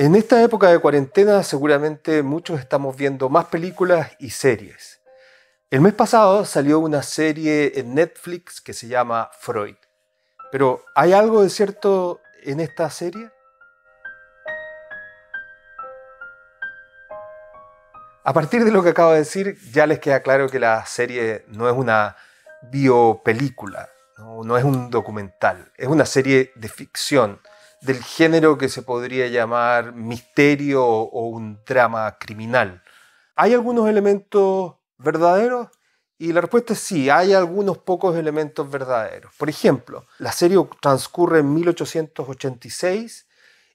En esta época de cuarentena seguramente muchos estamos viendo más películas y series. El mes pasado salió una serie en Netflix que se llama Freud. Pero ¿hay algo de cierto en esta serie? A partir de lo que acabo de decir, ya les queda claro que la serie no es una biopelícula, no es un documental, es una serie de ficción, del género que se podría llamar misterio o un drama criminal. ¿Hay algunos elementos verdaderos? Y la respuesta es sí, hay algunos pocos elementos verdaderos. Por ejemplo, la serie transcurre en 1886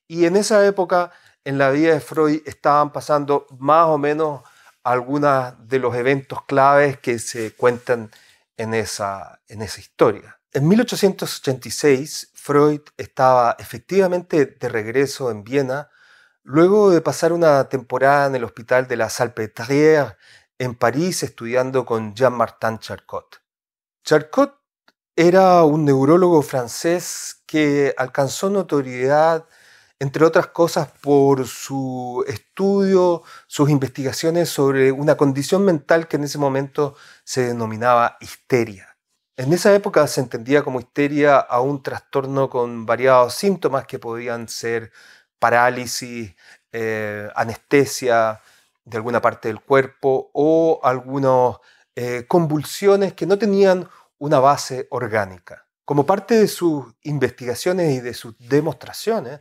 y en esa época en la vida de Freud estaban pasando más o menos algunos de los eventos claves que se cuentan en esa historia. En 1886, Freud estaba efectivamente de regreso en Viena, luego de pasar una temporada en el hospital de la Salpêtrière en París estudiando con Jean-Martin Charcot. Charcot era un neurólogo francés que alcanzó notoriedad, entre otras cosas, por su estudio, sus investigaciones sobre una condición mental que en ese momento se denominaba histeria. En esa época se entendía como histeria a un trastorno con variados síntomas que podían ser parálisis, anestesia de alguna parte del cuerpo o algunas convulsiones que no tenían una base orgánica. Como parte de sus investigaciones y de sus demostraciones,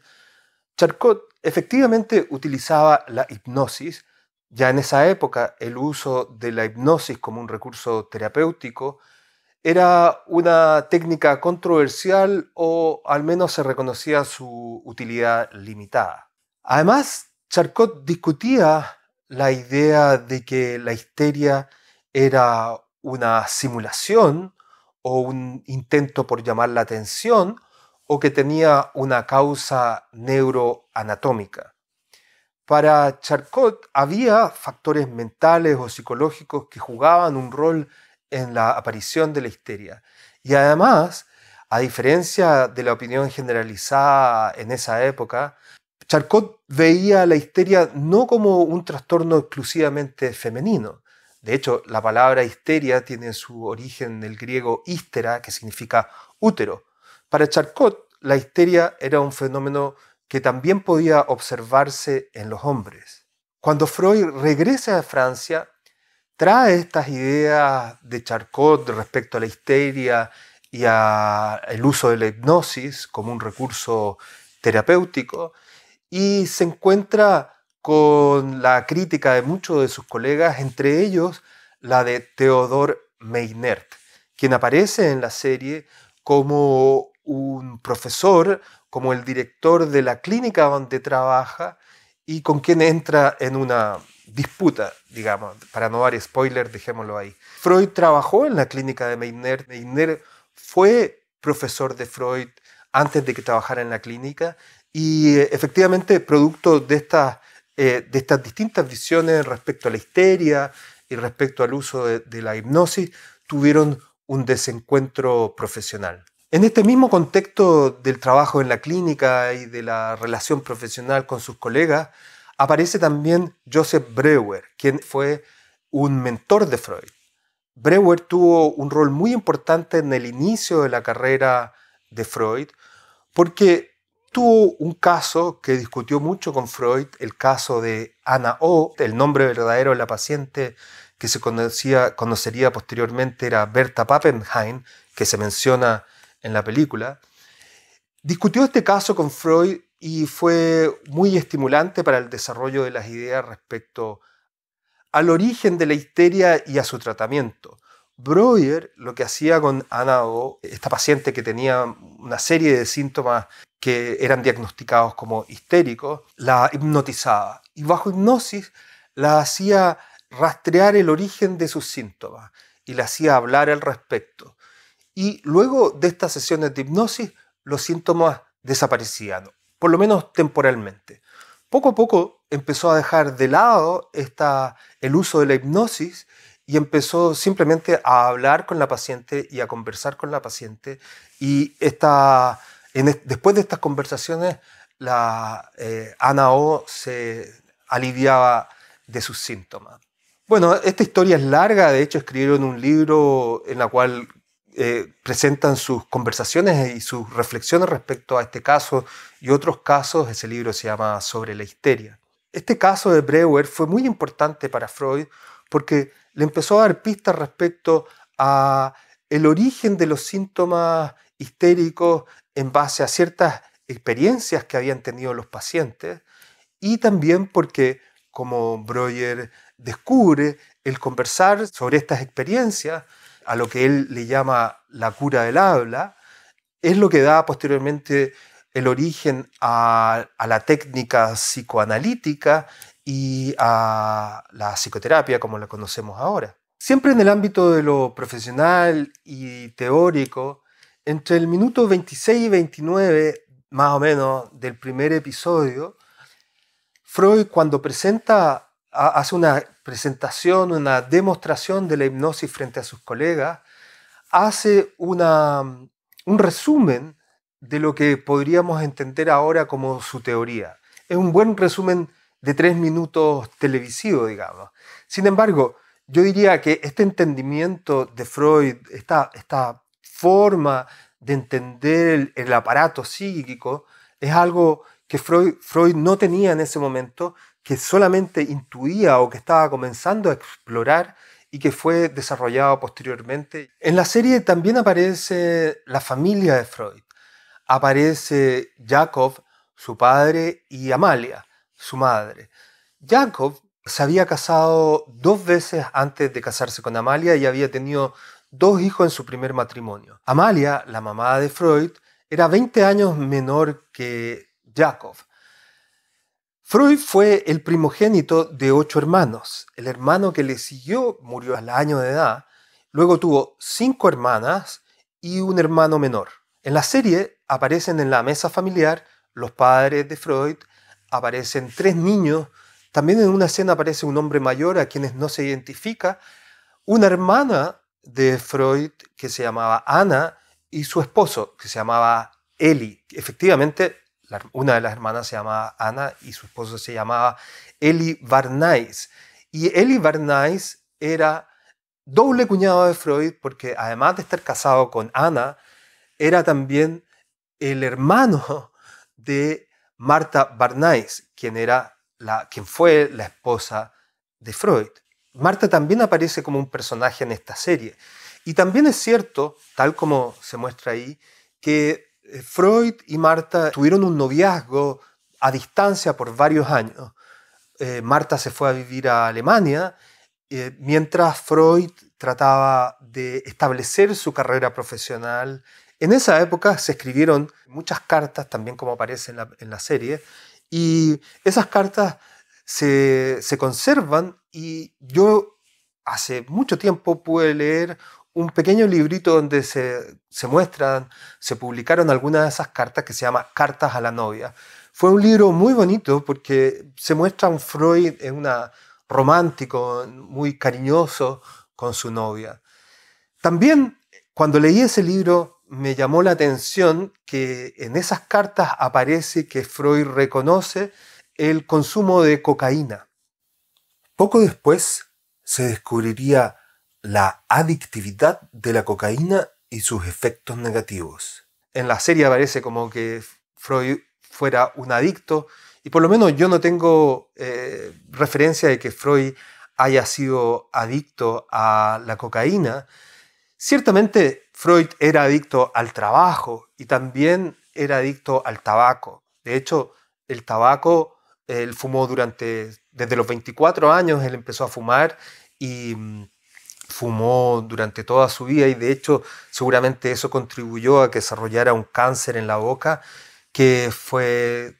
Charcot efectivamente utilizaba la hipnosis. Ya en esa época el uso de la hipnosis como un recurso terapéutico era una técnica controversial o al menos se reconocía su utilidad limitada. Además, Charcot discutía la idea de que la histeria era una simulación o un intento por llamar la atención o que tenía una causa neuroanatómica. Para Charcot había factores mentales o psicológicos que jugaban un rol en la aparición de la histeria. Y además, a diferencia de la opinión generalizada en esa época, Charcot veía la histeria no como un trastorno exclusivamente femenino. De hecho, la palabra histeria tiene su origen en el griego histera, que significa útero. Para Charcot, la histeria era un fenómeno que también podía observarse en los hombres. Cuando Freud regresa a Francia, trae estas ideas de Charcot respecto a la histeria y al uso de la hipnosis como un recurso terapéutico y se encuentra con la crítica de muchos de sus colegas, entre ellos la de Theodor Meinert, quien aparece en la serie como un profesor, como el director de la clínica donde trabaja y con quien entra en una disputa, digamos, para no dar spoiler, dejémoslo ahí. Freud trabajó en la clínica de Meinert. Meinert fue profesor de Freud antes de que trabajara en la clínica y efectivamente producto de estas distintas visiones respecto a la histeria y respecto al uso de la hipnosis, tuvieron un desencuentro profesional. En este mismo contexto del trabajo en la clínica y de la relación profesional con sus colegas, aparece también Joseph Breuer, quien fue un mentor de Freud. Breuer tuvo un rol muy importante en el inicio de la carrera de Freud porque tuvo un caso que discutió mucho con Freud, el caso de Anna O. El nombre verdadero de la paciente que se conocería posteriormente era Berta Pappenheim, que se menciona en la película. Discutió este caso con Freud y fue muy estimulante para el desarrollo de las ideas respecto al origen de la histeria y a su tratamiento. Breuer lo que hacía con Anna O, esta paciente que tenía una serie de síntomas que eran diagnosticados como histéricos, la hipnotizaba y bajo hipnosis la hacía rastrear el origen de sus síntomas y la hacía hablar al respecto. Y luego de estas sesiones de hipnosis, los síntomas desaparecían, por lo menos temporalmente. Poco a poco empezó a dejar de lado el uso de la hipnosis y empezó simplemente a hablar con la paciente y a conversar con la paciente. Y después de estas conversaciones, Ana O se aliviaba de sus síntomas. Bueno, esta historia es larga, de hecho escribieron un libro en la cual presentan sus conversaciones y sus reflexiones respecto a este caso y otros casos. Ese libro se llama Sobre la histeria. Este caso de Breuer fue muy importante para Freud porque le empezó a dar pistas respecto a el origen de los síntomas histéricos en base a ciertas experiencias que habían tenido los pacientes, y también porque, como Breuer descubre, el conversar sobre estas experiencias, a lo que él le llama la cura del habla, es lo que da posteriormente el origen a la técnica psicoanalítica y a la psicoterapia como la conocemos ahora. Siempre en el ámbito de lo profesional y teórico, entre el minuto 26 y 29, más o menos, del primer episodio, Freud, cuando hace una presentación, una demostración de la hipnosis frente a sus colegas, hace un resumen de lo que podríamos entender ahora como su teoría. Es un buen resumen de 3 minutos televisivo, digamos. Sin embargo, yo diría que este entendimiento de Freud, esta forma de entender el aparato psíquico, es algo que Freud no tenía en ese momento, que solamente intuía o que estaba comenzando a explorar y que fue desarrollado posteriormente. En la serie también aparece la familia de Freud. Aparece Jacob, su padre, y Amalia, su madre. Jacob se había casado 2 veces antes de casarse con Amalia y había tenido 2 hijos en su primer matrimonio. Amalia, la mamá de Freud, era 20 años menor que Jacob. Freud fue el primogénito de 8 hermanos. El hermano que le siguió murió al año de edad. Luego tuvo 5 hermanas y un hermano menor. En la serie aparecen en la mesa familiar los padres de Freud, aparecen 3 niños. También en una escena aparece un hombre mayor a quienes no se identifica, una hermana de Freud que se llamaba Ana y su esposo que se llamaba Eli. Efectivamente, una de las hermanas se llamaba Ana y su esposo se llamaba Eli Barnais. Y Eli Barnais era doble cuñado de Freud porque, además de estar casado con Ana, era también el hermano de Martha Barnais, quien fue la esposa de Freud. Martha también aparece como un personaje en esta serie. Y también es cierto, tal como se muestra ahí, que Freud y Martha tuvieron un noviazgo a distancia por varios años. Martha se fue a vivir a Alemania, mientras Freud trataba de establecer su carrera profesional. En esa época se escribieron muchas cartas, también como aparece en la serie, y esas cartas se conservan, y yo hace mucho tiempo pude leer un pequeño librito donde se publicaron algunas de esas cartas, que se llama Cartas a la novia. Fue un libro muy bonito porque se muestra a un Freud romántico, muy cariñoso con su novia. También, cuando leí ese libro, me llamó la atención que en esas cartas aparece que Freud reconoce el consumo de cocaína. Poco después se descubriría la adictividad de la cocaína y sus efectos negativos. En la serie aparece como que Freud fuera un adicto, y por lo menos yo no tengo referencia de que Freud haya sido adicto a la cocaína. Ciertamente Freud era adicto al trabajo y también era adicto al tabaco. De hecho, el tabaco, él fumó desde los 24 años, él empezó a fumar y fumó durante toda su vida, y de hecho seguramente eso contribuyó a que desarrollara un cáncer en la boca, que fue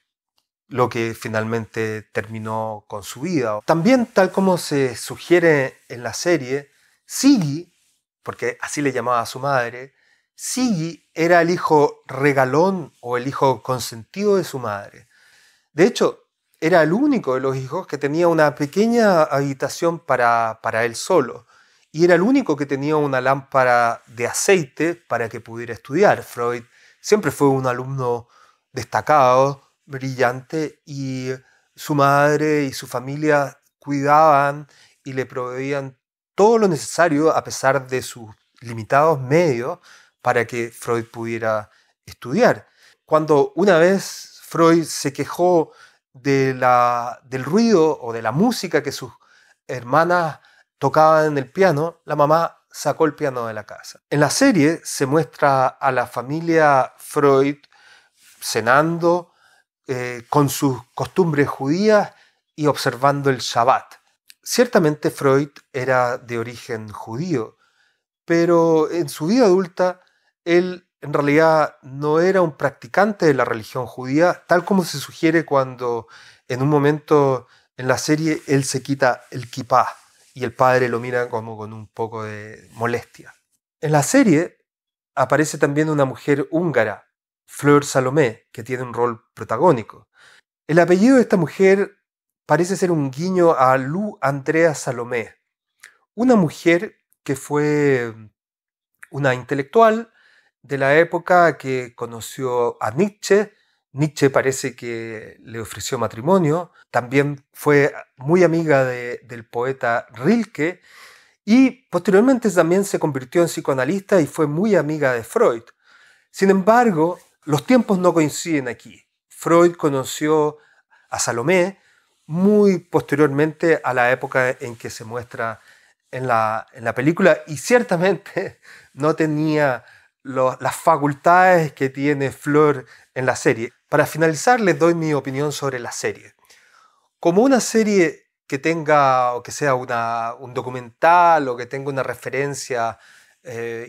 lo que finalmente terminó con su vida. También, tal como se sugiere en la serie, Siggy, porque así le llamaba a su madre, Siggy era el hijo regalón o el hijo consentido de su madre. De hecho, era el único de los hijos que tenía una pequeña habitación para él solo, y era el único que tenía una lámpara de aceite para que pudiera estudiar. Freud siempre fue un alumno destacado, brillante y su madre y su familia cuidaban y le proveían todo lo necesario a pesar de sus limitados medios para que Freud pudiera estudiar. Cuando una vez Freud se quejó del ruido o de la música que sus hermanas tocaban en el piano, la mamá sacó el piano de la casa. En la serie se muestra a la familia Freud cenando con sus costumbres judías y observando el Shabbat. Ciertamente Freud era de origen judío, pero en su vida adulta él en realidad no era un practicante de la religión judía, tal como se sugiere cuando en un momento en la serie él se quita el kipá y el padre lo mira como con un poco de molestia. En la serie aparece también una mujer húngara, Fleur Salomé, que tiene un rol protagónico. El apellido de esta mujer parece ser un guiño a Lou Andrea Salomé, una mujer que fue una intelectual de la época que conoció a Nietzsche. Nietzsche parece que le ofreció matrimonio. También fue muy amiga del poeta Rilke y posteriormente también se convirtió en psicoanalista y fue muy amiga de Freud. Sin embargo, los tiempos no coinciden aquí. Freud conoció a Salomé muy posteriormente a la época en que se muestra en la película y ciertamente no tenía las facultades que tiene Fleur en la serie. Para finalizar, les doy mi opinión sobre la serie. Como una serie que tenga, o que sea un documental, o que tenga una referencia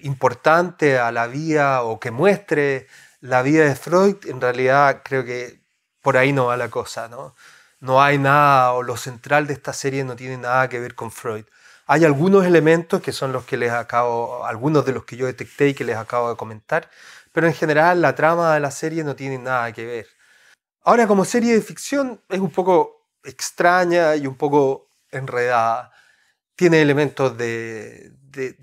importante a la vida, o que muestre la vida de Freud, en realidad creo que por ahí no va la cosa, ¿no? No hay nada, o lo central de esta serie no tiene nada que ver con Freud. Hay algunos elementos que son los que algunos de los que yo detecté y que les acabo de comentar, pero en general la trama de la serie no tiene nada que ver. Ahora, como serie de ficción, es un poco extraña y un poco enredada. Tiene elementos de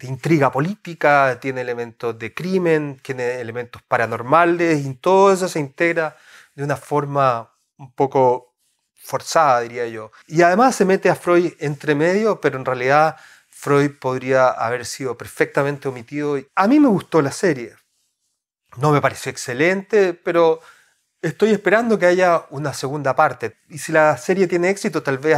intriga política, tiene elementos de crimen, tiene elementos paranormales y todo eso se integra de una forma un poco forzada, diría yo. Y además se mete a Freud entre medio, pero en realidad Freud podría haber sido perfectamente omitido. A mí me gustó la serie. No me pareció excelente, pero estoy esperando que haya una segunda parte. Y si la serie tiene éxito, tal vez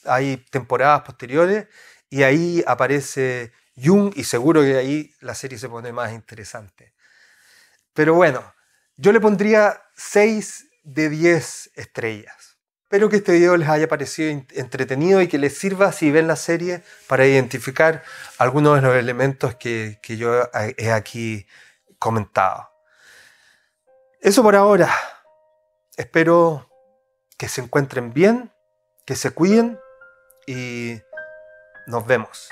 hay temporadas posteriores y ahí aparece Jung y seguro que ahí la serie se pone más interesante. Pero bueno, yo le pondría 6 de 10 estrellas. Espero que este video les haya parecido entretenido y que les sirva si ven la serie para identificar algunos de los elementos que yo he aquí comentado. Eso por ahora. Espero que se encuentren bien, que se cuiden y nos vemos.